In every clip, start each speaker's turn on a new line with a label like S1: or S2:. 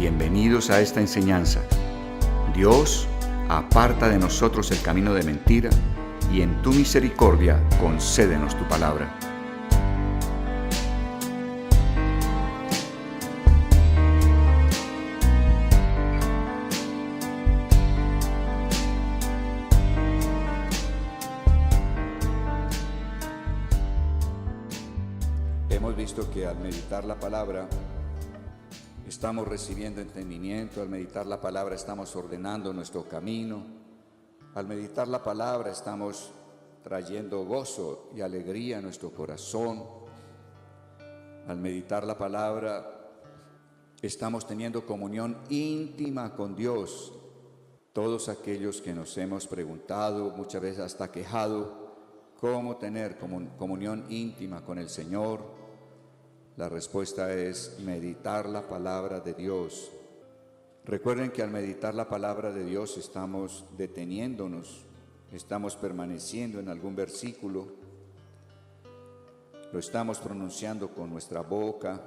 S1: Bienvenidos a esta enseñanza. Dios aparta de nosotros el camino de mentira y en tu misericordia concédenos tu palabra. Hemos visto que al meditar la palabra estamos recibiendo entendimiento, al meditar la palabra estamos ordenando nuestro camino, al meditar la palabra estamos trayendo gozo y alegría a nuestro corazón, al meditar la palabra estamos teniendo comunión íntima con Dios. Todos aquellos que nos hemos preguntado, muchas veces hasta quejado, cómo tener comunión íntima con el Señor, la respuesta es meditar la palabra de Dios. Recuerden que al meditar la palabra de Dios estamos deteniéndonos, estamos permaneciendo en algún versículo, lo estamos pronunciando con nuestra boca,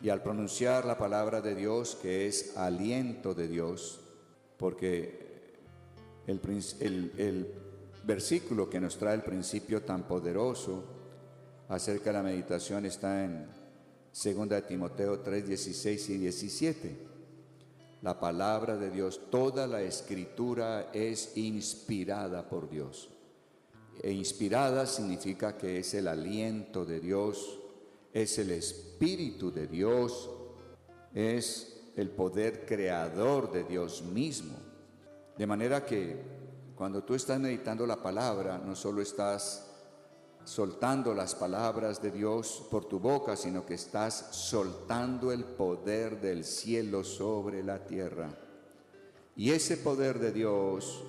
S1: y al pronunciar la palabra de Dios, que es aliento de Dios, porque el versículo que nos trae el principio tan poderoso acerca de la meditación está en 2 Timoteo 3, 16 y 17. La palabra de Dios, toda la escritura es inspirada por Dios. E inspirada significa que es el aliento de Dios, es el Espíritu de Dios, es el poder creador de Dios mismo. De manera que cuando tú estás meditando la palabra, no solo estás soltando las palabras de Dios por tu boca, sino que estás soltando el poder del cielo sobre la tierra. Y ese poder de Dios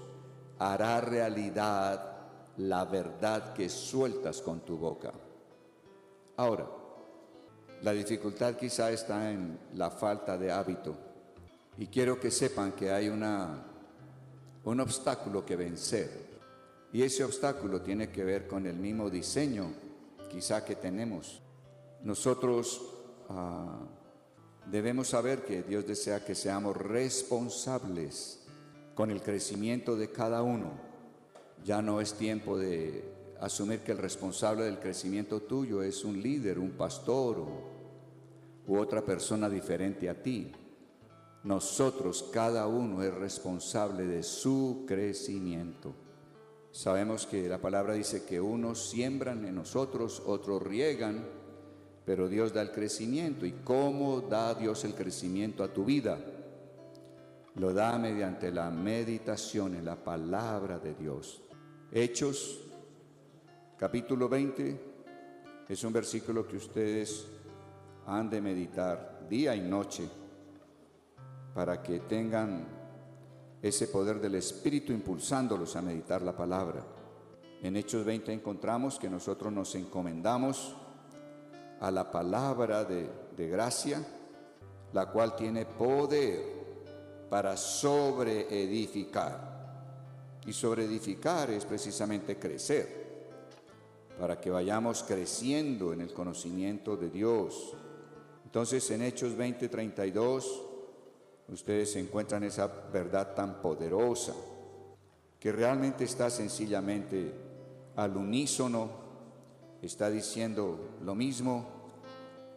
S1: hará realidad la verdad que sueltas con tu boca. Ahora, la dificultad quizá está en la falta de hábito. Y quiero que sepan que hay un obstáculo que vencer. Y ese obstáculo tiene que ver con el mismo diseño quizá que tenemos. Nosotros debemos saber que Dios desea que seamos responsables con el crecimiento de cada uno. Ya no es tiempo de asumir que el responsable del crecimiento tuyo es un líder, un pastor u otra persona diferente a ti. Nosotros, cada uno es responsable de su crecimiento. Sabemos que la palabra dice que unos siembran en nosotros, otros riegan, pero Dios da el crecimiento. ¿Y cómo da Dios el crecimiento a tu vida? Lo da mediante la meditación en la palabra de Dios. Hechos, capítulo 20, es un versículo que ustedes han de meditar día y noche para que tengan ese poder del Espíritu impulsándolos a meditar la palabra. En Hechos 20 encontramos que nosotros nos encomendamos a la palabra de gracia, la cual tiene poder para sobreedificar. Y sobreedificar es precisamente crecer, para que vayamos creciendo en el conocimiento de Dios. Entonces en Hechos 20, 32, ustedes encuentran esa verdad tan poderosa que realmente está sencillamente al unísono, está diciendo lo mismo,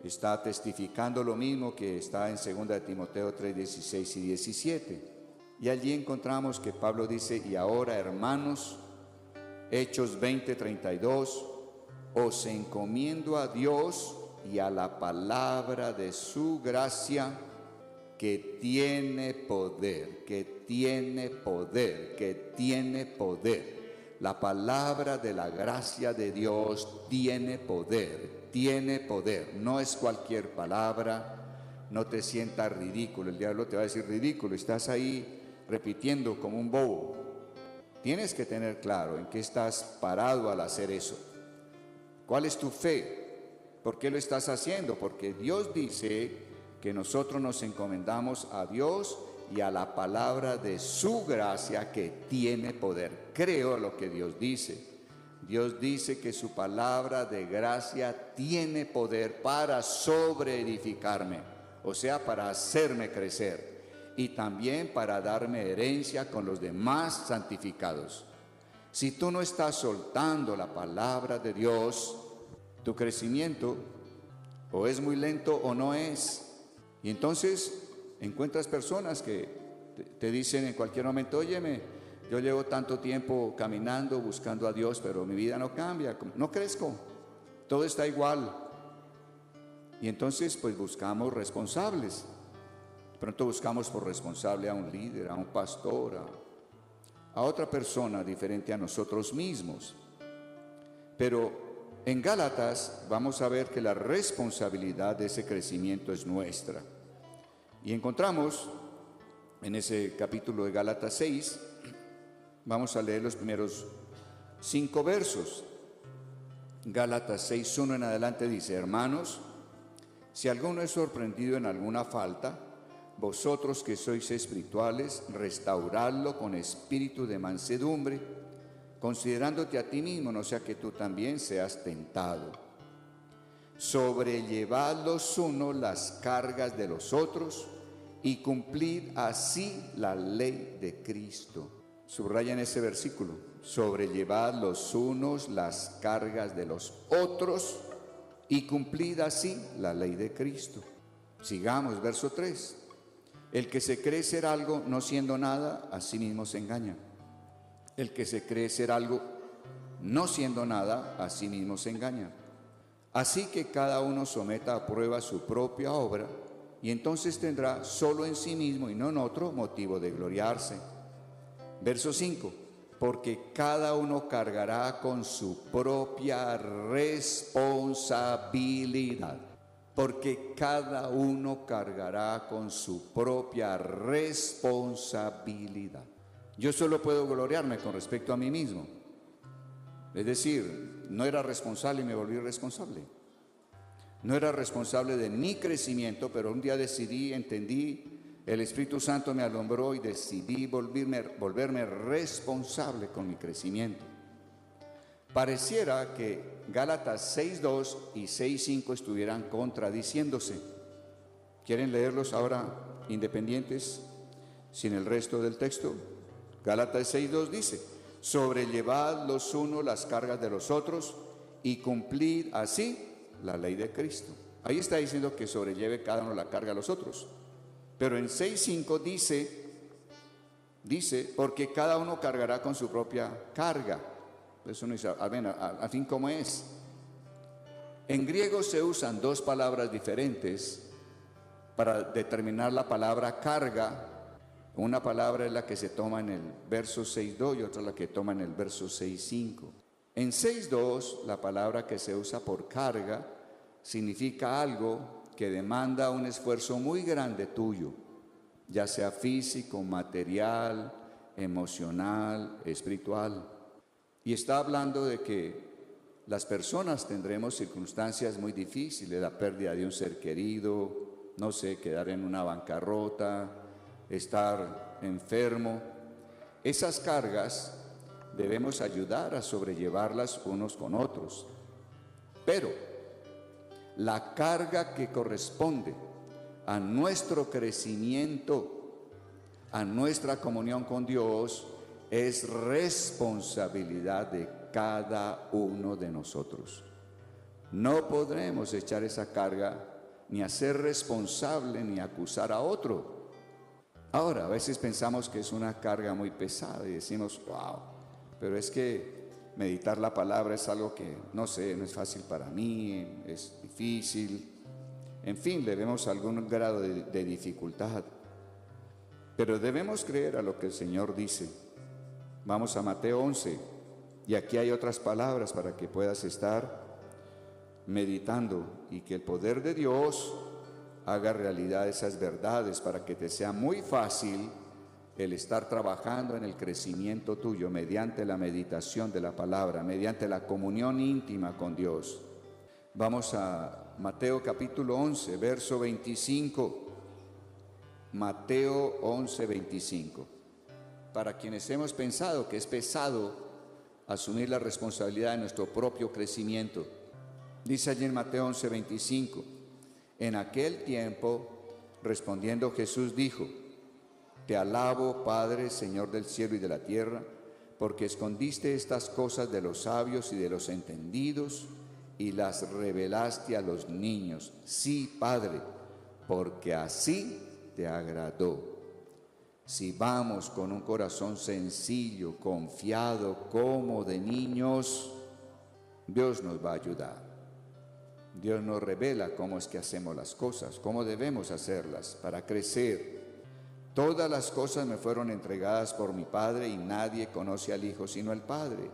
S1: está testificando lo mismo que está en 2 Timoteo 3, 16 y 17. Y allí encontramos que Pablo dice: y ahora, hermanos, Hechos 20, 32, os encomiendo a Dios y a la palabra de su gracia, que tiene poder, que tiene poder, que tiene poder. La palabra de la gracia de Dios tiene poder, tiene poder. No es cualquier palabra, no te sientas ridículo. El diablo te va a decir ridículo, estás ahí repitiendo como un bobo. Tienes que tener claro en qué estás parado al hacer eso. ¿Cuál es tu fe? ¿Por qué lo estás haciendo? Porque Dios dice que nosotros nos encomendamos a Dios y a la palabra de su gracia que tiene poder. Creo lo que Dios dice. Dios dice que su palabra de gracia tiene poder para sobreedificarme. o sea, para hacerme crecer y también para darme herencia con los demás santificados. Si tú no estás soltando la palabra de Dios, tu crecimiento o es muy lento o no es. Y entonces encuentras personas que te dicen en cualquier momento: óyeme, yo llevo tanto tiempo caminando, buscando a Dios, pero mi vida no cambia, no crezco, todo está igual. Y entonces pues buscamos responsables. De pronto buscamos por responsable a un líder, a un pastor, a otra persona diferente a nosotros mismos. Pero en Gálatas vamos a ver que la responsabilidad de ese crecimiento es nuestra. Y encontramos en ese capítulo de Gálatas 6, vamos a leer los primeros 5 versos. Gálatas 6:1 en adelante dice: hermanos, si alguno es sorprendido en alguna falta, vosotros que sois espirituales, restauradlo con espíritu de mansedumbre, considerándote a ti mismo, no sea que tú también seas tentado. Sobrellevad los unos las cargas de los otros y cumplid así la ley de Cristo. Subrayan ese versículo: sobrellevad los unos las cargas de los otros y cumplid así la ley de Cristo. Sigamos, verso 3. El que se cree ser algo no siendo nada, a sí mismo se engaña. El que se cree ser algo no siendo nada, a sí mismo se engaña. Así que cada uno someta a prueba su propia obra, y entonces tendrá solo en sí mismo y no en otro motivo de gloriarse. Verso 5. Porque cada uno cargará con su propia responsabilidad. Porque cada uno cargará con su propia responsabilidad. Yo solo puedo gloriarme con respecto a mí mismo. Es decir, no era responsable y me volví responsable. No era responsable de mi crecimiento, pero un día decidí, entendí, el Espíritu Santo me alumbró y decidí volverme responsable con mi crecimiento. Pareciera que Gálatas 6:2 y 6:5 estuvieran contradiciéndose. ¿Quieren leerlos ahora independientes, sin el resto del texto? Gálatas 6:2 dice: sobrellevad los unos las cargas de los otros y cumplid así la ley de Cristo. Ahí está diciendo que sobrelleve cada uno la carga a los otros. Pero en 6:5 dice, porque cada uno cargará con su propia carga. Eso no dice, al fin, ¿cómo es? En griego se usan 2 palabras diferentes para determinar la palabra carga. Una palabra es la que se toma en el verso 6:2 y otra la que toma en el verso 6:5. En 6:2, la palabra que se usa por carga significa algo que demanda un esfuerzo muy grande tuyo, ya sea físico, material, emocional, espiritual. Y está hablando de que las personas tendremos circunstancias muy difíciles, la pérdida de un ser querido, no sé, quedar en una bancarrota, estar enfermo. Esas cargas debemos ayudar a sobrellevarlas unos con otros. Pero la carga que corresponde a nuestro crecimiento, a nuestra comunión con Dios, es responsabilidad de cada uno de nosotros. No podremos echar esa carga, ni hacer responsable, ni acusar a otro. Ahora, a veces pensamos que es una carga muy pesada y decimos, wow, pero es que meditar la palabra es algo que, no sé, no es fácil para mí, es difícil. En fin, le vemos algún grado de dificultad. Pero debemos creer a lo que el Señor dice. Vamos a Mateo 11, y aquí hay otras palabras para que puedas estar meditando y que el poder de Dios haga realidad esas verdades para que te sea muy fácil el estar trabajando en el crecimiento tuyo mediante la meditación de la palabra, mediante la comunión íntima con Dios. Vamos a Mateo capítulo 11, verso 25. Mateo 11, 25. Para quienes hemos pensado que es pesado asumir la responsabilidad de nuestro propio crecimiento. Dice allí en Mateo 11:25, en aquel tiempo Respondiendo Jesús dijo: Te alabo, Padre, Señor del cielo y de la tierra, porque escondiste estas cosas de los sabios y de los entendidos y las revelaste a los niños. Sí, Padre, porque así te agradó. Si vamos con un corazón sencillo, confiado, como de niños, Dios nos va a ayudar. Dios nos revela cómo es que hacemos las cosas, cómo debemos hacerlas para crecer. Todas las cosas me fueron entregadas por mi Padre y nadie conoce al Hijo sino el Padre.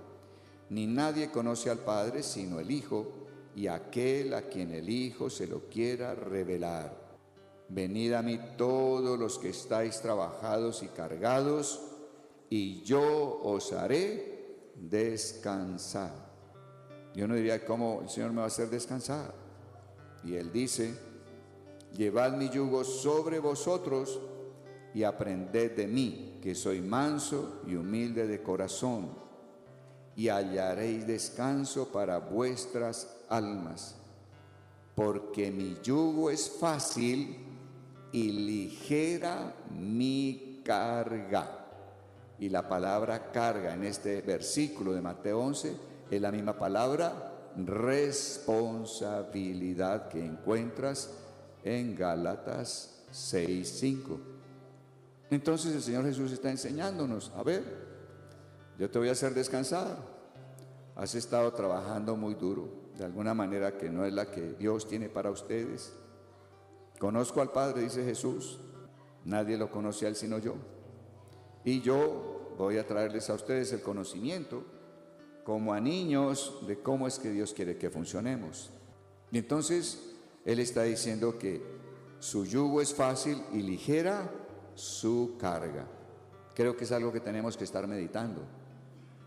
S1: Ni nadie conoce al Padre sino el Hijo y aquel a quien el Hijo se lo quiera revelar. Venid a mí todos los que estáis trabajados y cargados, y yo os haré descansar. Yo no diría cómo el Señor me va a hacer descansar. Y Él dice: llevad mi yugo sobre vosotros y aprended de mí, que soy manso y humilde de corazón, y hallaréis descanso para vuestras almas, porque mi yugo es fácil y ligera mi carga. Y la palabra carga en este versículo de Mateo 11 es la misma palabra responsabilidad que encuentras en Gálatas 6:5. Entonces el Señor Jesús está enseñándonos: a ver, yo te voy a hacer descansar. Has estado trabajando muy duro, de alguna manera que no es la que Dios tiene para ustedes. Conozco al Padre, dice Jesús, nadie lo conoce a Él sino yo. Y yo voy a traerles a ustedes el conocimiento, como a niños, de cómo es que Dios quiere que funcionemos. Y entonces Él está diciendo que su yugo es fácil y ligera su carga. Creo que es algo que tenemos que estar meditando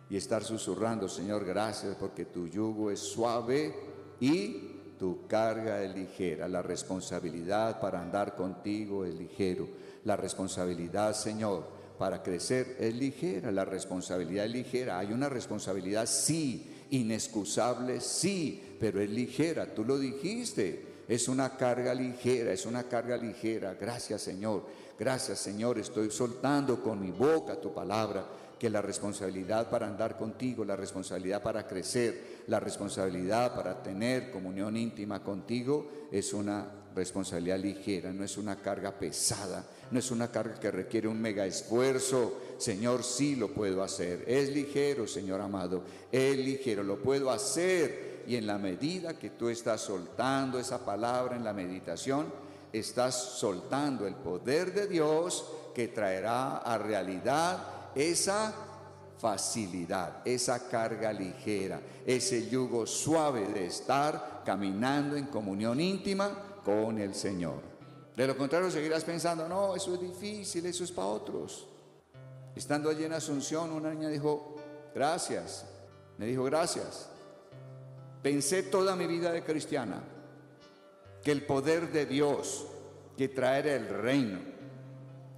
S1: y estar susurrando: Señor, gracias porque tu yugo es suave y tu carga es ligera. La responsabilidad para andar contigo es ligero. La responsabilidad, Señor, para crecer es ligera. La responsabilidad es ligera. Hay una responsabilidad, sí, inexcusable, sí, pero es ligera. Tú lo dijiste. Es una carga ligera, es una carga ligera. Gracias, Señor. Gracias, Señor. Estoy soltando con mi boca tu palabra, que la responsabilidad para andar contigo, la responsabilidad para crecer, la responsabilidad para tener comunión íntima contigo es una responsabilidad ligera, no es una carga pesada, no es una carga que requiere un mega esfuerzo. Señor, sí lo puedo hacer. Es ligero, Señor amado, es ligero, lo puedo hacer. Y en la medida que tú estás soltando esa palabra en la meditación, estás soltando el poder de Dios que traerá a realidad esa facilidad, esa carga ligera, ese yugo suave de estar caminando en comunión íntima con el Señor. De lo contrario, seguirás pensando: no, eso es difícil, eso es para otros. Estando allí en Asunción, una niña dijo: gracias. Me dijo: gracias. Pensé toda mi vida de cristiana que el poder de Dios, que traer el reino,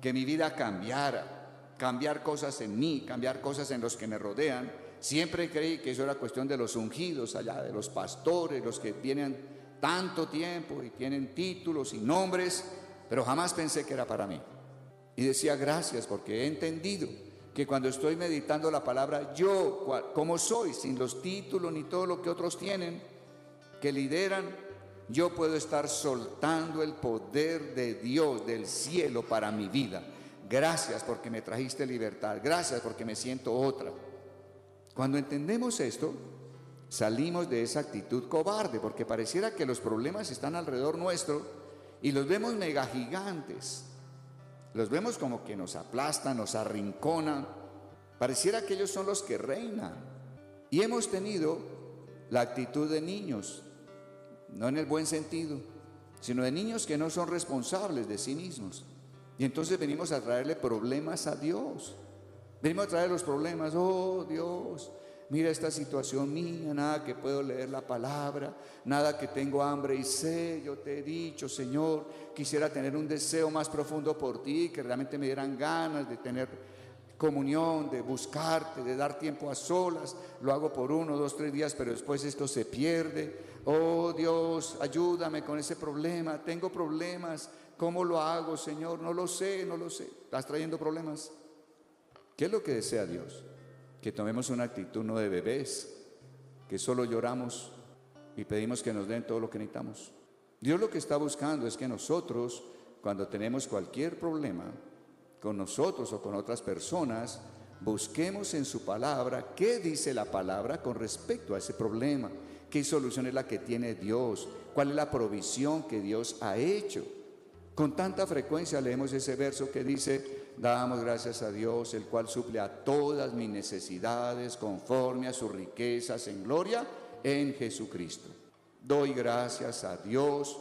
S1: que mi vida cambiara, cambiar cosas en mí, cambiar cosas en los que me rodean. Siempre creí que eso era cuestión de los ungidos allá, de los pastores, los que tienen tanto tiempo y tienen títulos y nombres, pero jamás pensé que era para mí. Y decía: gracias, porque he entendido que cuando estoy meditando la palabra, yo, como soy, sin los títulos ni todo lo que otros tienen, que lideran, yo puedo estar soltando el poder de Dios, del cielo, para mi vida. Gracias porque me trajiste libertad. Gracias porque me siento otra. Cuando entendemos esto, salimos de esa actitud cobarde, porque pareciera que los problemas están alrededor nuestro y los vemos mega gigantes. Los vemos como que nos aplastan, nos arrinconan. Pareciera que ellos son los que reinan. Y hemos tenido la actitud de niños, no en el buen sentido, sino de niños que no son responsables de sí mismos. Y entonces venimos a traerle problemas a Dios. Venimos a traer los problemas: oh Dios, mira esta situación mía, nada que puedo leer la palabra, nada que tengo hambre y sed. Yo te he dicho, Señor, quisiera tener un deseo más profundo por ti, que realmente me dieran ganas de tener comunión, de buscarte, de dar tiempo a solas. Lo hago por 1, 2, 3 días, pero después esto se pierde. Oh Dios, ayúdame con ese problema. Tengo problemas, ¿Cómo lo hago, Señor? No lo sé, no lo sé. ¿Estás trayendo problemas? ¿Qué es lo que desea Dios? Que tomemos una actitud no de bebés, que solo lloramos y pedimos que nos den todo lo que necesitamos. Dios lo que está buscando es que nosotros, cuando tenemos cualquier problema con nosotros o con otras personas, busquemos en su palabra qué dice la palabra con respecto a ese problema, qué solución es la que tiene Dios, cuál es la provisión que Dios ha hecho. Con tanta frecuencia leemos ese verso que dice: damos gracias a Dios, el cual suple a todas mis necesidades conforme a sus riquezas en gloria en Jesucristo. Doy gracias a Dios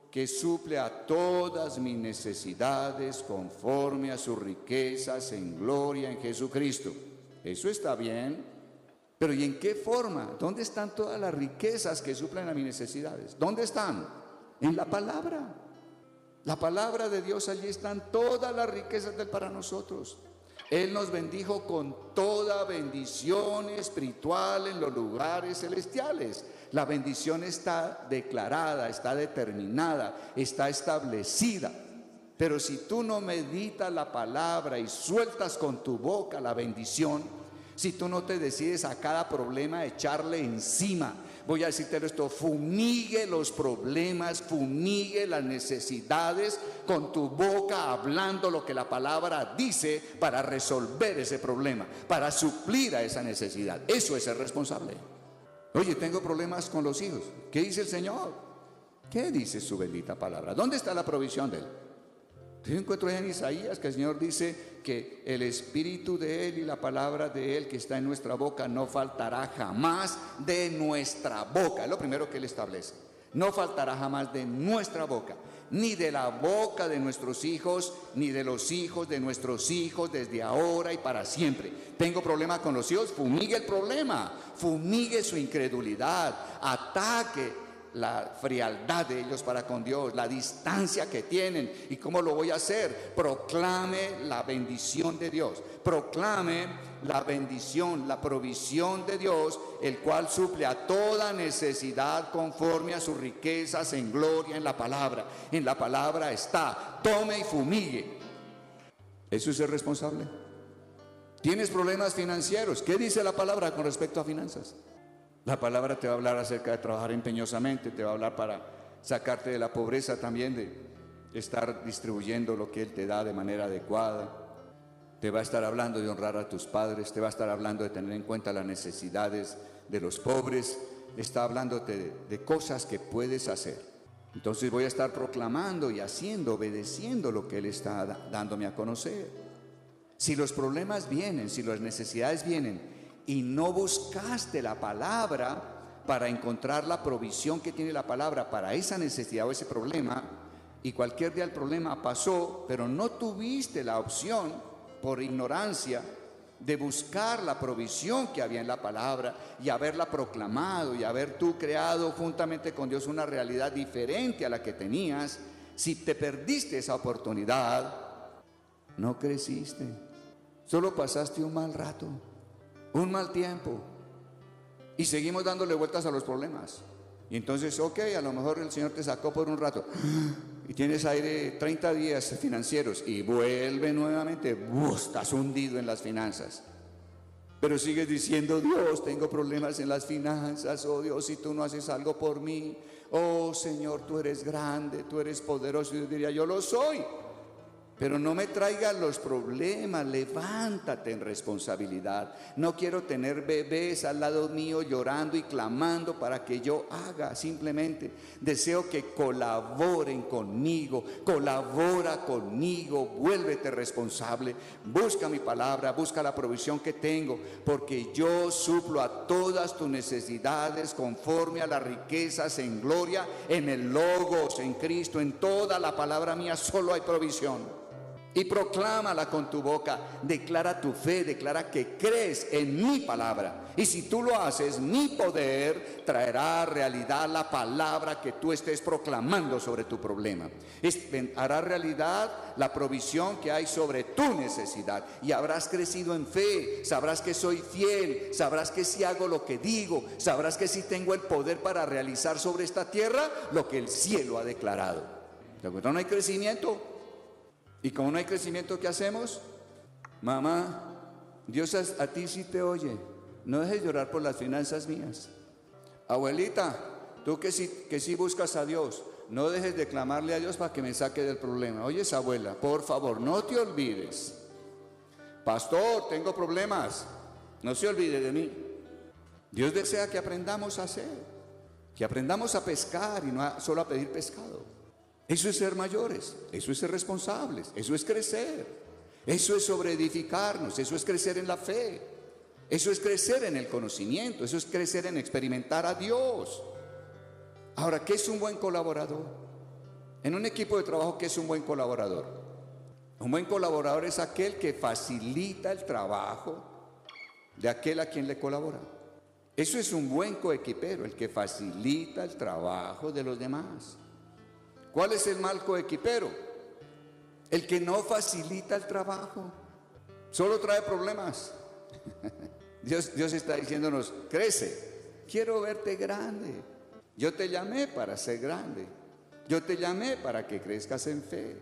S1: que suple a todas mis necesidades conforme a sus riquezas en gloria en Jesucristo. Eso está bien, pero ¿y en qué forma? ¿Dónde están todas las riquezas que suplen a mis necesidades? ¿Dónde están? En la palabra. La palabra de Dios, allí están todas las riquezas de Él para nosotros. Él nos bendijo con toda bendición espiritual en los lugares celestiales. La bendición está declarada, está determinada, está establecida. Pero si tú no meditas la palabra y sueltas con tu boca la bendición, si tú no te decides a cada problema echarle encima, voy a decirte esto: fumigue los problemas, fumigue las necesidades con tu boca, hablando lo que la palabra dice para resolver ese problema, para suplir a esa necesidad. Eso es ser responsable. Oye, tengo problemas con los hijos. ¿Qué dice el Señor? ¿Qué dice su bendita palabra? ¿Dónde está la provisión de Él? Yo encuentro en Isaías que el Señor dice que el espíritu de Él y la palabra de Él que está en nuestra boca no faltará jamás de nuestra boca. Es lo primero que Él establece. No faltará jamás de nuestra boca, ni de la boca de nuestros hijos, ni de los hijos de nuestros hijos, desde ahora y para siempre. Tengo problema con los hijos, fumigue el problema, fumigue su incredulidad, ataque la frialdad de ellos para con Dios, la distancia que tienen. ¿Y cómo lo voy a hacer? Proclame la bendición de Dios, proclame la bendición, la provisión de Dios, el cual suple a toda necesidad conforme a sus riquezas en gloria en la palabra. En la palabra está: tome y fumigue. ¿Eso es ser responsable? ¿Tienes problemas financieros? ¿Qué dice la palabra con respecto a finanzas? La palabra te va a hablar acerca de trabajar empeñosamente, te va a hablar para sacarte de la pobreza también, de estar distribuyendo lo que Él te da de manera adecuada. Te va a estar hablando de honrar a tus padres, te va a estar hablando de tener en cuenta las necesidades de los pobres, está hablándote de cosas que puedes hacer. Entonces voy a estar proclamando y haciendo, obedeciendo lo que Él está dándome a conocer. Si los problemas vienen, si las necesidades vienen, y no buscaste la palabra para encontrar la provisión que tiene la palabra para esa necesidad o ese problema, y cualquier día el problema pasó, pero no tuviste la opción por ignorancia de buscar la provisión que había en la palabra y haberla proclamado y haber tú creado juntamente con Dios una realidad diferente a la que tenías, si te perdiste esa oportunidad, no creciste, solo pasaste un mal rato, un mal tiempo, y seguimos dándole vueltas a los problemas. Y entonces, ok, a lo mejor el Señor te sacó por un rato y tienes aire 30 días financieros y vuelve nuevamente, estás hundido en las finanzas, pero sigues diciendo: Dios, tengo problemas en las finanzas, oh Dios, si tú no haces algo por mí, oh Señor, tú eres grande, tú eres poderoso. Y yo diría: yo lo soy, pero no me traigas los problemas, levántate en responsabilidad. No quiero tener bebés al lado mío llorando y clamando para que yo haga. Simplemente deseo que colaboren conmigo, colabora conmigo, vuélvete responsable, busca mi palabra, busca la provisión que tengo, porque yo suplo a todas tus necesidades conforme a las riquezas en gloria, en el Logos, en Cristo, en toda la palabra mía solo hay provisión. Y proclámala con tu boca, declara tu fe, declara que crees en mi palabra. Y si tú lo haces, mi poder traerá realidad la palabra que tú estés proclamando sobre tu problema. Hará realidad la provisión que hay sobre tu necesidad. Y habrás crecido en fe, sabrás que soy fiel, sabrás que si hago lo que digo, sabrás que si tengo el poder para realizar sobre esta tierra lo que el cielo ha declarado. ¿De acuerdo? No hay crecimiento. Y como no hay crecimiento, ¿qué hacemos? Mamá, Dios a ti sí te oye. No dejes llorar por las finanzas mías. Abuelita, tú que sí buscas a Dios, no dejes de clamarle a Dios para que me saque del problema. Oyes, abuela, por favor, no te olvides. Pastor, tengo problemas. No se olvide de mí. Dios desea que aprendamos a hacer, que aprendamos a pescar y no solo a pedir pescado. Eso es ser mayores, eso es ser responsables, eso es crecer, eso es sobreedificarnos, eso es crecer en la fe, eso es crecer en el conocimiento, eso es crecer en experimentar a Dios. Ahora, ¿qué es un buen colaborador? En un equipo de trabajo, ¿qué es un buen colaborador? Un buen colaborador es aquel que facilita el trabajo de aquel a quien le colabora. Eso es un buen coequipero, el que facilita el trabajo de los demás. ¿Cuál es el mal coequipero? El que no facilita el trabajo, solo trae problemas. Dios está diciéndonos, crece, quiero verte grande. Yo te llamé para ser grande. Yo te llamé para que crezcas en fe.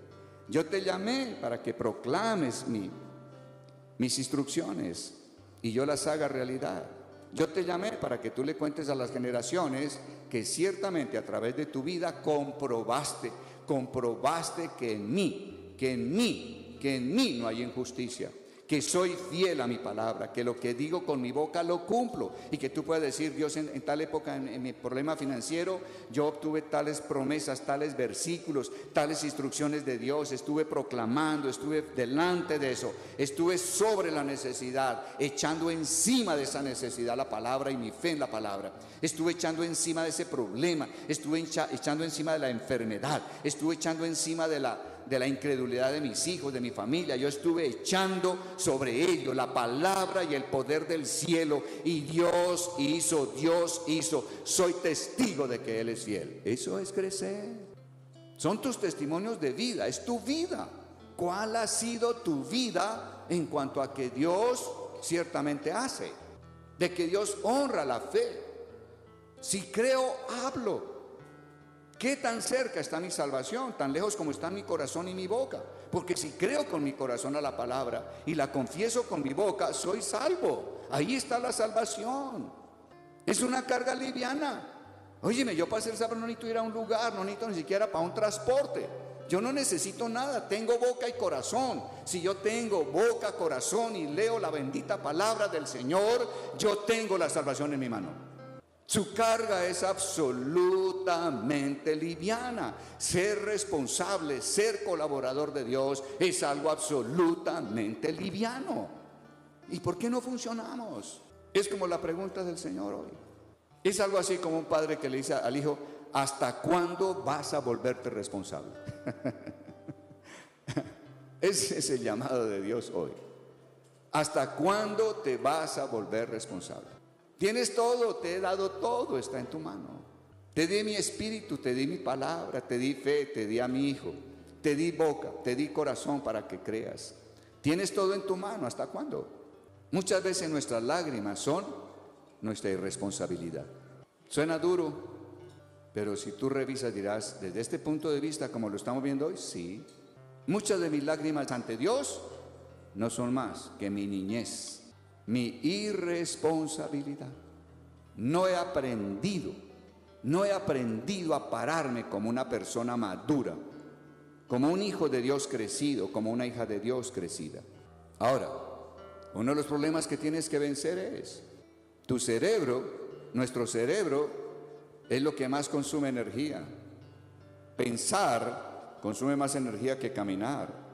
S1: Yo te llamé para que proclames mis instrucciones y yo las haga realidad. Yo te llamé para que tú le cuentes a las generaciones que ciertamente a través de tu vida comprobaste que en mí no hay injusticia, que soy fiel a mi palabra, que lo que digo con mi boca lo cumplo, y que tú puedas decir, Dios, en tal época, en mi problema financiero, yo obtuve tales promesas, tales versículos, tales instrucciones de Dios, estuve proclamando, estuve delante de eso, estuve sobre la necesidad, echando encima de esa necesidad la palabra y mi fe en la palabra, estuve echando encima de ese problema, estuve echando encima de la enfermedad, estuve echando encima de la incredulidad de mis hijos, de mi familia. Yo estuve echando sobre ellos la palabra y el poder del cielo, y Dios hizo, soy testigo de que Él es fiel. Eso es crecer. Son tus testimonios de vida, es tu vida. ¿Cuál ha sido tu vida en cuanto a que Dios ciertamente hace? De que Dios honra la fe. Si creo, hablo. ¿Qué tan cerca está mi salvación? Tan lejos como está mi corazón y mi boca. Porque si creo con mi corazón a la palabra y la confieso con mi boca, soy salvo. Ahí está la salvación. Es una carga liviana. Óyeme, yo para ser salvo no necesito ir a un lugar, no necesito ni siquiera para un transporte. Yo no necesito nada, tengo boca y corazón. Si yo tengo boca, corazón y leo la bendita palabra del Señor, yo tengo la salvación en mi mano. Su carga es absolutamente liviana. Ser responsable, ser colaborador de Dios es algo absolutamente liviano. ¿Y por qué no funcionamos? Es como la pregunta del Señor hoy. Es algo así como un padre que le dice al hijo, ¿hasta cuándo vas a volverte responsable? Ese es el llamado de Dios hoy. ¿Hasta cuándo te vas a volver responsable? Tienes todo, te he dado todo, está en tu mano. Te di mi espíritu, te di mi palabra, te di fe, te di a mi hijo, te di boca, te di corazón para que creas. Tienes todo en tu mano, ¿hasta cuándo? Muchas veces nuestras lágrimas son nuestra irresponsabilidad. Suena duro, pero si tú revisas dirás, desde este punto de vista como lo estamos viendo hoy, sí. Muchas de mis lágrimas ante Dios no son más que mi niñez, mi irresponsabilidad. No he aprendido a pararme como una persona madura, como un hijo de Dios crecido, como una hija de Dios crecida. Ahora, uno de los problemas que tienes que vencer es tu cerebro. Nuestro cerebro es lo que más consume energía. Pensar consume más energía que caminar.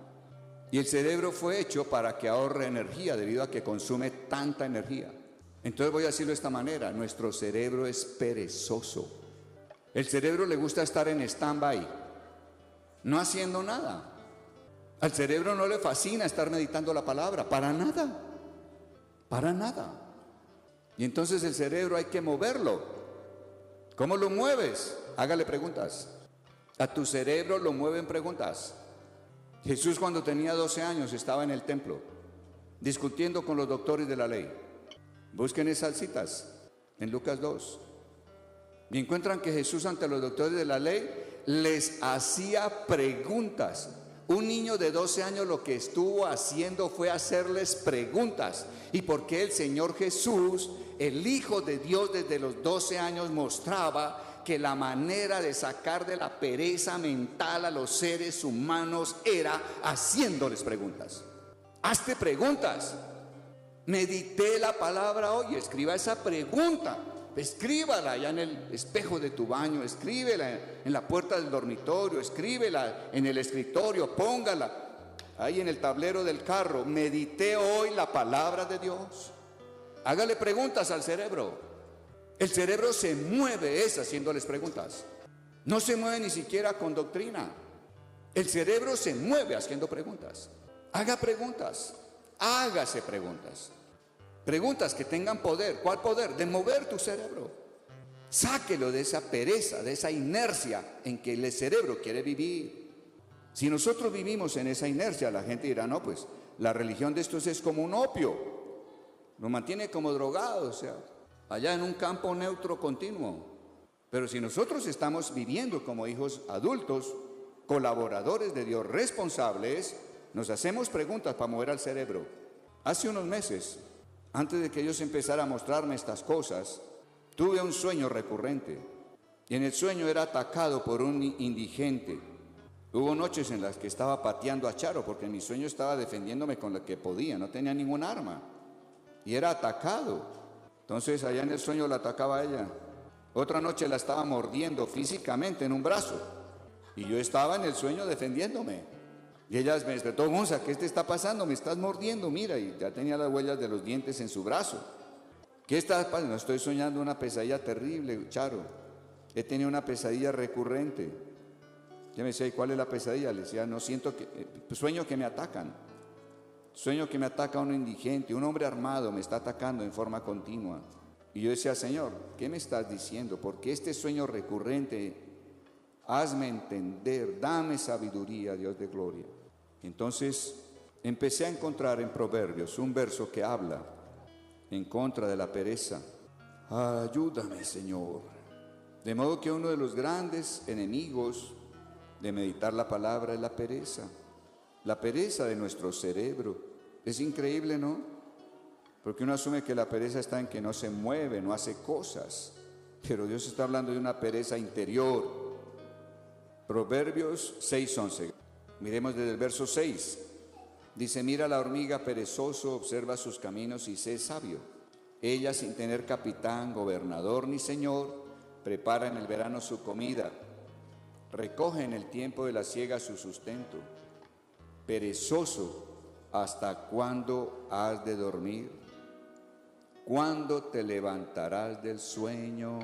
S1: Y el cerebro fue hecho para que ahorre energía debido a que consume tanta energía. Entonces voy a decirlo de esta manera, nuestro cerebro es perezoso. El cerebro le gusta estar en stand-by, no haciendo nada. Al cerebro no le fascina estar meditando la palabra, para nada, para nada. Y entonces el cerebro hay que moverlo. ¿Cómo lo mueves? Hágale preguntas. A tu cerebro lo mueven preguntas. Jesús cuando tenía 12 años estaba en el templo discutiendo con los doctores de la ley. Busquen esas citas en Lucas 2 y encuentran que Jesús ante los doctores de la ley les hacía preguntas. Un niño de 12 años lo que estuvo haciendo fue hacerles preguntas. ¿Y por qué el Señor Jesús, el Hijo de Dios, desde los 12 años mostraba que la manera de sacar de la pereza mental a los seres humanos era haciéndoles preguntas? Hazte preguntas. Medité la palabra hoy, escriba esa pregunta. Escríbala allá en el espejo de tu baño, escríbela en la puerta del dormitorio, escríbela en el escritorio, póngala ahí en el tablero del carro. Medité hoy la palabra de Dios. Hágale preguntas al cerebro. El cerebro se mueve haciéndoles preguntas. No se mueve ni siquiera con doctrina. El cerebro se mueve haciendo preguntas. Haga preguntas, hágase preguntas. Preguntas que tengan poder. ¿Cuál poder? De mover tu cerebro. Sáquelo de esa pereza, de esa inercia en que el cerebro quiere vivir. Si nosotros vivimos en esa inercia, la gente dirá, no, pues la religión de estos es como un opio. Lo mantiene como drogado, o sea, allá en un campo neutro continuo. Pero si nosotros estamos viviendo como hijos adultos, colaboradores de Dios, responsables, nos hacemos preguntas para mover al cerebro. Hace unos meses, antes de que Dios empezara a mostrarme estas cosas, tuve un sueño recurrente. Y en el sueño era atacado por un indigente. Hubo noches en las que estaba pateando a Charo, porque en mi sueño estaba defendiéndome con lo que podía, no tenía ningún arma. Y era atacado. Entonces allá en el sueño la atacaba a ella. Otra noche la estaba mordiendo físicamente en un brazo. Y yo estaba en el sueño defendiéndome. Y ella me despertó, Gonza, ¿qué te está pasando? Me estás mordiendo, mira, y ya tenía las huellas de los dientes en su brazo. ¿Qué está pasando? No, estoy soñando una pesadilla terrible, Charo. He tenido una pesadilla recurrente. Ella me decía, ¿y cuál es la pesadilla? Le decía, no siento que, sueño que me atacan. Sueño que me ataca un indigente, un hombre armado me está atacando en forma continua. Y yo decía, Señor, ¿qué me estás diciendo? Porque este sueño recurrente, hazme entender, dame sabiduría, Dios de gloria. Entonces empecé a encontrar en Proverbios un verso que habla en contra de la pereza. Ayúdame, Señor. De modo que uno de los grandes enemigos de meditar la palabra es la pereza. La pereza de nuestro cerebro. Es increíble, ¿no? Porque uno asume que la pereza está en que no se mueve, no hace cosas. Pero Dios está hablando de una pereza interior. Proverbios 6:11. Miremos desde el verso 6. Dice, mira la hormiga perezoso, observa sus caminos y sé sabio. Ella, sin tener capitán, gobernador ni señor, prepara en el verano su comida, recoge en el tiempo de la siega su sustento. Perezoso, ¿hasta cuándo has de dormir? ¿Cuándo te levantarás del sueño?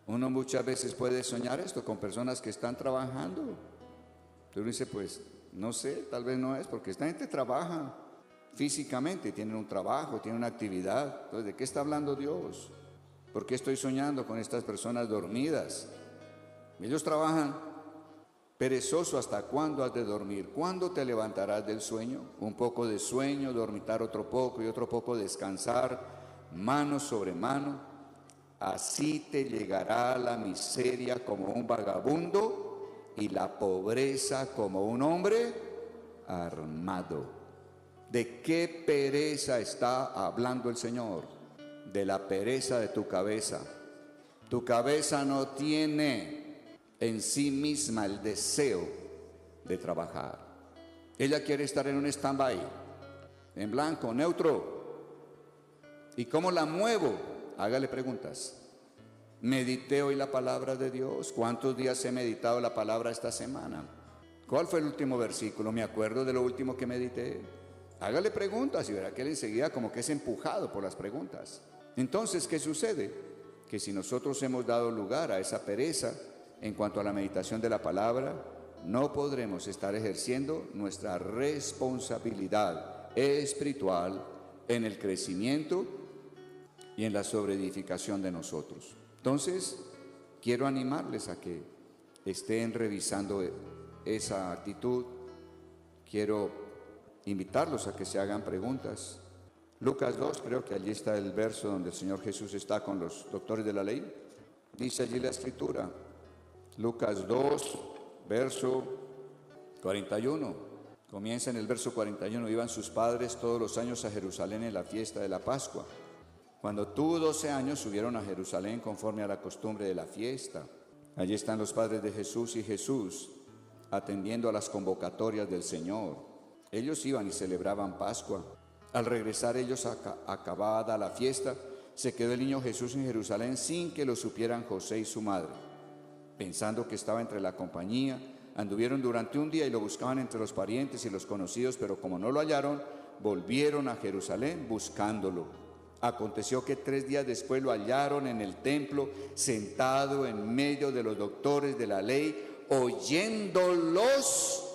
S1: Uno muchas veces puede soñar esto con personas que están trabajando. Entonces uno dice, pues, no sé, tal vez no es, porque esta gente trabaja físicamente, tienen un trabajo, tienen una actividad. Entonces, ¿de qué está hablando Dios? ¿Por qué estoy soñando con estas personas dormidas? Ellos trabajan. Perezoso, ¿hasta cuándo has de dormir? ¿Cuándo te levantarás del sueño? Un poco de sueño, dormitar otro poco y otro poco descansar, mano sobre mano. Así te llegará la miseria como un vagabundo y la pobreza como un hombre armado. ¿De qué pereza está hablando el Señor? De la pereza de tu cabeza. Tu cabeza no tiene en sí misma el deseo de trabajar. Ella quiere estar en un stand-by, en blanco, neutro. ¿Y cómo la muevo? Hágale preguntas. Medité hoy la palabra de Dios. ¿Cuántos días he meditado la palabra esta semana? ¿Cuál fue el último versículo? Me acuerdo de lo último que medité. Hágale preguntas y verá que él enseguida como que es empujado por las preguntas. Entonces, ¿qué sucede? Que si nosotros hemos dado lugar a esa pereza en cuanto a la meditación de la palabra, no podremos estar ejerciendo nuestra responsabilidad espiritual en el crecimiento y en la sobreedificación de nosotros. Entonces, quiero animarles a que estén revisando esa actitud. Quiero invitarlos a que se hagan preguntas. Lucas 2, creo que allí está el verso donde el Señor Jesús está con los doctores de la ley. Dice allí la Escritura, Lucas 2, verso 41. Comienza en el verso 41. Iban sus padres todos los años a Jerusalén en la fiesta de la Pascua. Cuando tuvo 12 años subieron a Jerusalén conforme a la costumbre de la fiesta. Allí están los padres de Jesús y Jesús, atendiendo a las convocatorias del Señor. Ellos iban y celebraban Pascua. Al regresar ellos acabada la fiesta, se quedó el niño Jesús en Jerusalén sin que lo supieran José y su madre. Pensando que estaba entre la compañía, anduvieron durante un día y lo buscaban entre los parientes y los conocidos, pero como no lo hallaron, volvieron a Jerusalén buscándolo. Aconteció que 3 días después lo hallaron en el templo, sentado en medio de los doctores de la ley, oyéndolos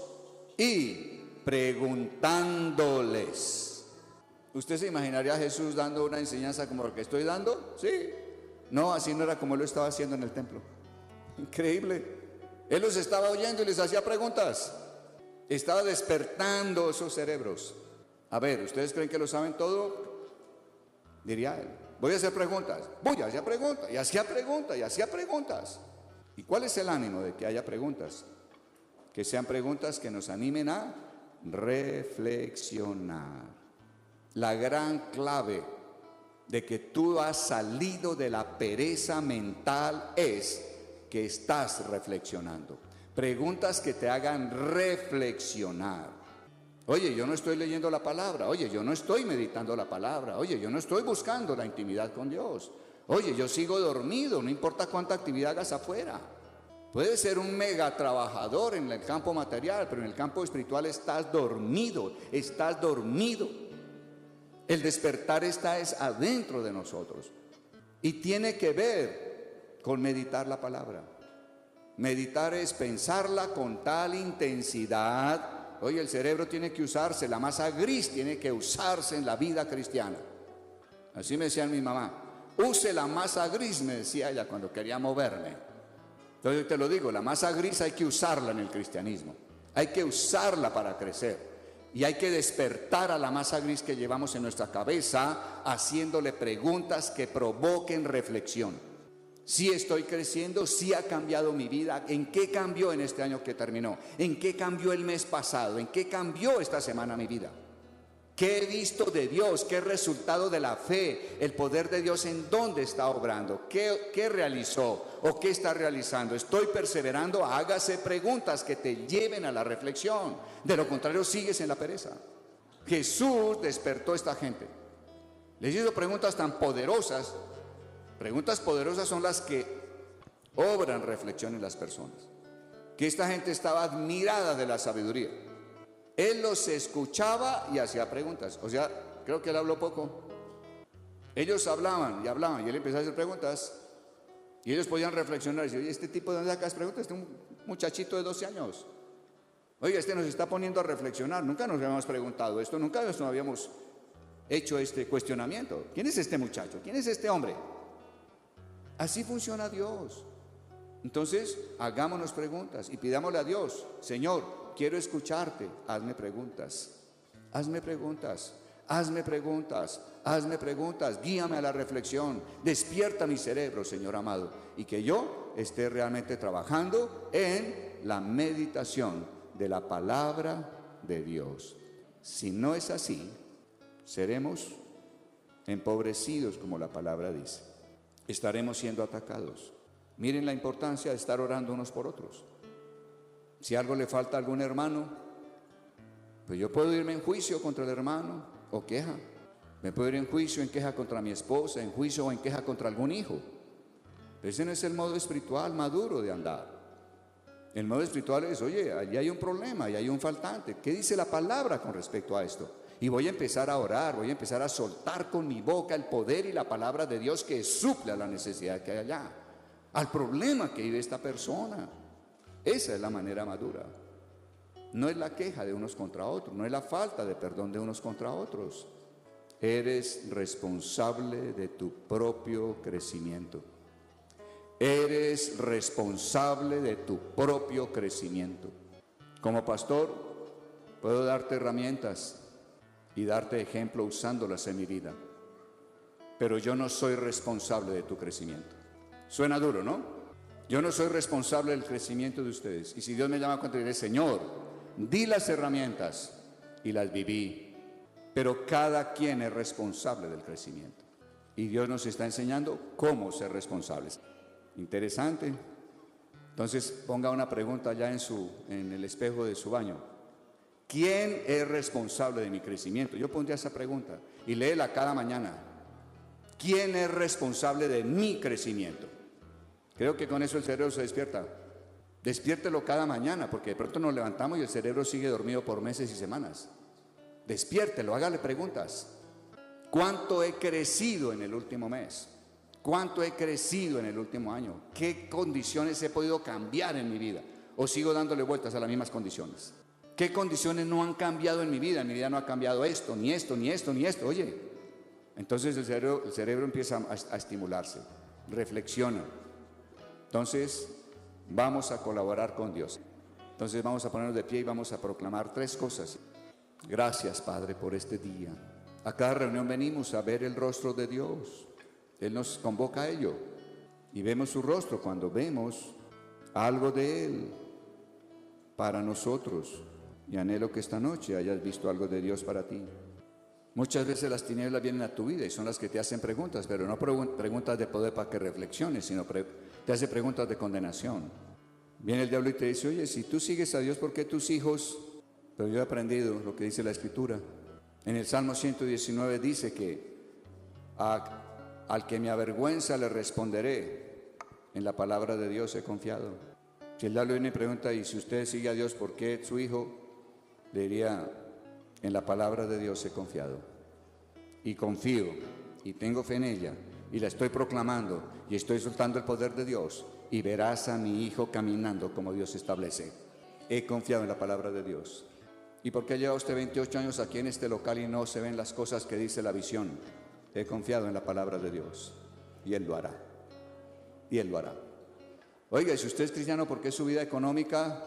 S1: y preguntándoles. ¿Usted se imaginaría a Jesús dando una enseñanza como la que estoy dando? Sí. No, así no era como lo estaba haciendo en el templo. Increíble. Él los estaba oyendo y les hacía preguntas. Estaba despertando esos cerebros. A ver, ¿ustedes creen que lo saben todo? Diría él. Voy a hacer preguntas. Voy a hacer preguntas. Y hacía preguntas, y hacía preguntas. ¿Y cuál es el ánimo de que haya preguntas? Que sean preguntas que nos animen a reflexionar. La gran clave de que tú has salido de la pereza mental es que estás reflexionando. Preguntas que te hagan reflexionar. Oye, yo no estoy leyendo la palabra. Oye, yo no estoy meditando la palabra. Oye, yo no estoy buscando la intimidad con Dios. Oye, yo sigo dormido, no importa cuánta actividad hagas afuera. Puedes ser un mega trabajador en el campo material, pero en el campo espiritual estás dormido, estás dormido. El despertar es adentro de nosotros y tiene que ver con meditar la palabra. Meditar es pensarla con tal intensidad. Oye, el cerebro tiene que usarse, la masa gris tiene que usarse en la vida cristiana. Así me decía mi mamá, use la masa gris, me decía ella cuando quería moverme. Entonces te lo digo, la masa gris hay que usarla en el cristianismo, hay que usarla para crecer y hay que despertar a la masa gris que llevamos en nuestra cabeza haciéndole preguntas que provoquen reflexión. Si estoy creciendo, si ha cambiado mi vida, ¿en qué cambió en este año que terminó? ¿En qué cambió el mes pasado? ¿En qué cambió esta semana mi vida? ¿Qué he visto de Dios? ¿Qué resultado de la fe? ¿El poder de Dios en dónde está obrando? ¿Qué realizó o qué está realizando? ¿Estoy perseverando? Hágase preguntas que te lleven a la reflexión. De lo contrario, sigues en la pereza. Jesús despertó a esta gente. Les hizo preguntas tan poderosas. Preguntas poderosas son las que obran reflexión en las personas. Que esta gente estaba admirada de la sabiduría. Él los escuchaba y hacía preguntas. O sea, creo que él habló poco. Ellos hablaban y él empezó a hacer preguntas. Y ellos podían reflexionar y decir, oye, este tipo de dónde sacas preguntas, este es un muchachito de 12 años. Oye, este nos está poniendo a reflexionar. Nunca nos habíamos preguntado esto, nunca nos habíamos hecho este cuestionamiento. ¿Quién es este muchacho? ¿Quién es este hombre? Así funciona Dios. Entonces, hagámonos preguntas y pidámosle a Dios, Señor, quiero escucharte, hazme preguntas, hazme preguntas, hazme preguntas, hazme preguntas, guíame a la reflexión, despierta mi cerebro, Señor amado, y que yo esté realmente trabajando en la meditación de la palabra de Dios. Si no es así, seremos empobrecidos, como la palabra dice. Estaremos siendo atacados. Miren la importancia de estar orando unos por otros. Si algo le falta a algún hermano, pues yo puedo irme en juicio contra el hermano o queja. Me puedo ir en juicio, en queja contra mi esposa, en juicio o en queja contra algún hijo. Ese no es el modo espiritual maduro de andar. El modo espiritual es, oye, allí hay un problema, allí hay un faltante. ¿Qué dice la palabra con respecto a esto? Y voy a empezar a orar, voy a empezar a soltar con mi boca el poder y la palabra de Dios que suple a la necesidad que hay allá, al problema que vive esta persona. Esa es la manera madura. No es la queja de unos contra otros, no es la falta de perdón de unos contra otros. Eres responsable de tu propio crecimiento. Eres responsable de tu propio crecimiento. Como pastor, puedo darte herramientas y darte ejemplo usándolas en mi vida, pero yo no soy responsable de tu crecimiento. Suena duro, ¿no? Yo no soy responsable del crecimiento de ustedes. Y si Dios me llama a cuenta, diré, Señor, di las herramientas y las viví. Pero cada quien es responsable del crecimiento. Y Dios nos está enseñando cómo ser responsables. Interesante. Entonces ponga una pregunta allá en el espejo de su baño. ¿Quién es responsable de mi crecimiento? Yo pondría esa pregunta y léela cada mañana. ¿Quién es responsable de mi crecimiento? Creo que con eso el cerebro se despierta. Despiértelo cada mañana, porque de pronto nos levantamos y el cerebro sigue dormido por meses y semanas. Despiértelo, hágale preguntas. ¿Cuánto he crecido en el último mes? ¿Cuánto he crecido en el último año? ¿Qué condiciones he podido cambiar en mi vida? ¿O sigo dándole vueltas a las mismas condiciones? ¿Qué condiciones no han cambiado en mi vida? En mi vida no ha cambiado esto, ni esto, ni esto, ni esto. Oye, entonces el cerebro empieza a estimularse, reflexiona. Entonces vamos a colaborar con Dios. Entonces vamos a ponernos de pie y vamos a proclamar 3 cosas. Gracias, Padre, por este día. A cada reunión venimos a ver el rostro de Dios. Él nos convoca a ello y vemos su rostro cuando vemos algo de Él para nosotros. Y anhelo que esta noche hayas visto algo de Dios para ti. Muchas veces las tinieblas vienen a tu vida y son las que te hacen preguntas, pero no preguntas de poder para que reflexiones, sino te hace preguntas de condenación. Viene el diablo y te dice, oye, si tú sigues a Dios, ¿por qué tus hijos? Pero yo he aprendido lo que dice la Escritura. En el Salmo 119 dice que al que me avergüenza le responderé. En la palabra de Dios he confiado. Si el diablo viene y pregunta, y si usted sigue a Dios, ¿por qué su hijo? Le diría, en la palabra de Dios he confiado. Y confío, y tengo fe en ella, y la estoy proclamando, y estoy soltando el poder de Dios, y verás a mi hijo caminando como Dios establece. He confiado en la palabra de Dios. ¿Y por qué lleva usted 28 años aquí en este local y no se ven las cosas que dice la visión? He confiado en la palabra de Dios y Él lo hará. Y Él lo hará. Oiga, si usted es cristiano, ¿por qué su vida económica?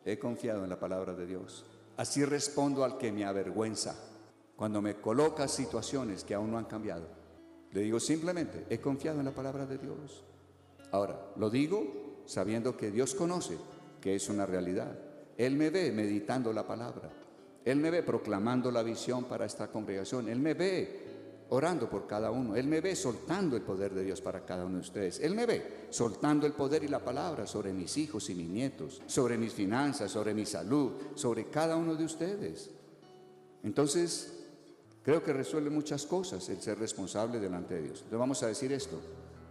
S1: He confiado en la palabra de Dios. Así respondo al que me avergüenza. Cuando me coloca situaciones que aún no han cambiado, le digo simplemente, he confiado en la palabra de Dios. Ahora, lo digo sabiendo que Dios conoce que es una realidad. Él me ve meditando la palabra. Él me ve proclamando la visión para esta congregación. Él me ve orando por cada uno. Él me ve soltando el poder de Dios para cada uno de ustedes. Él me ve soltando el poder y la palabra sobre mis hijos y mis nietos, sobre mis finanzas, sobre mi salud, sobre cada uno de ustedes. Entonces, creo que resuelve muchas cosas el ser responsable delante de Dios. Entonces vamos a decir esto.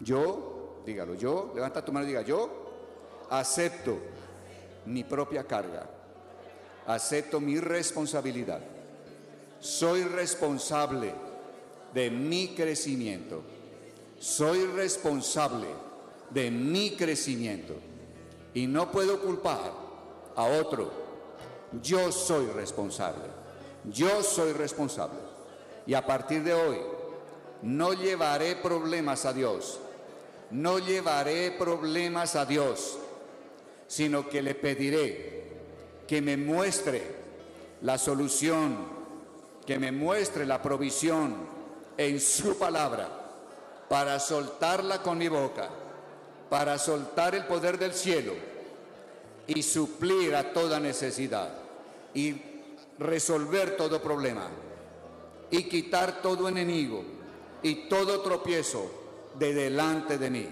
S1: Yo, dígalo, yo, levanta tu mano y diga, yo acepto mi propia carga, acepto mi responsabilidad, soy responsable de mi crecimiento, soy responsable de mi crecimiento y no puedo culpar a otro. Yo soy responsable, yo soy responsable y a partir de hoy no llevaré problemas a Dios, no llevaré problemas a Dios, sino que le pediré que me muestre la solución, que me muestre la provisión en su palabra, para soltarla con mi boca, para soltar el poder del cielo y suplir a toda necesidad y resolver todo problema y quitar todo enemigo y todo tropiezo de delante de mí.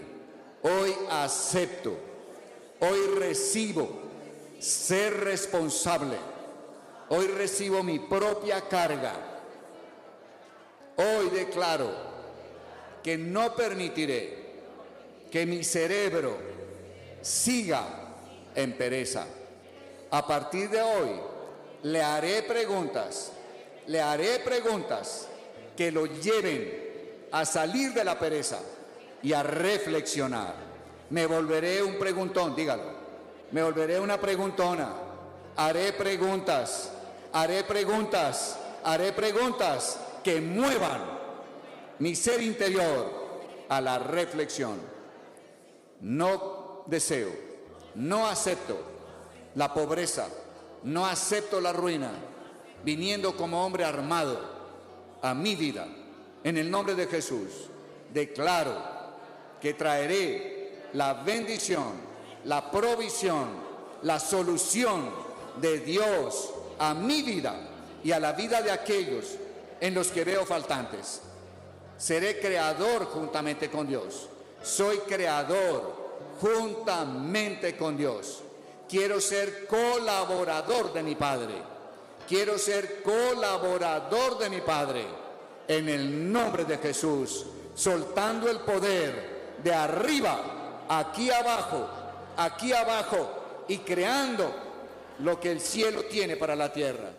S1: Hoy acepto, hoy recibo ser responsable, hoy recibo mi propia carga. Hoy declaro que no permitiré que mi cerebro siga en pereza. A partir de hoy le haré preguntas que lo lleven a salir de la pereza y a reflexionar. Me volveré un preguntón, dígalo. Me volveré una preguntona. Haré preguntas que muevan mi ser interior a la reflexión. No deseo, no acepto la pobreza, no acepto la ruina, viniendo como hombre armado a mi vida. En el nombre de Jesús, declaro que traeré la bendición, la provisión, la solución de Dios a mi vida y a la vida de aquellos en los que veo faltantes. Seré creador juntamente con Dios. Soy creador juntamente con Dios. Quiero ser colaborador de mi Padre. Quiero ser colaborador de mi Padre. En el nombre de Jesús, soltando el poder de arriba, aquí abajo, y creando lo que el cielo tiene para la tierra.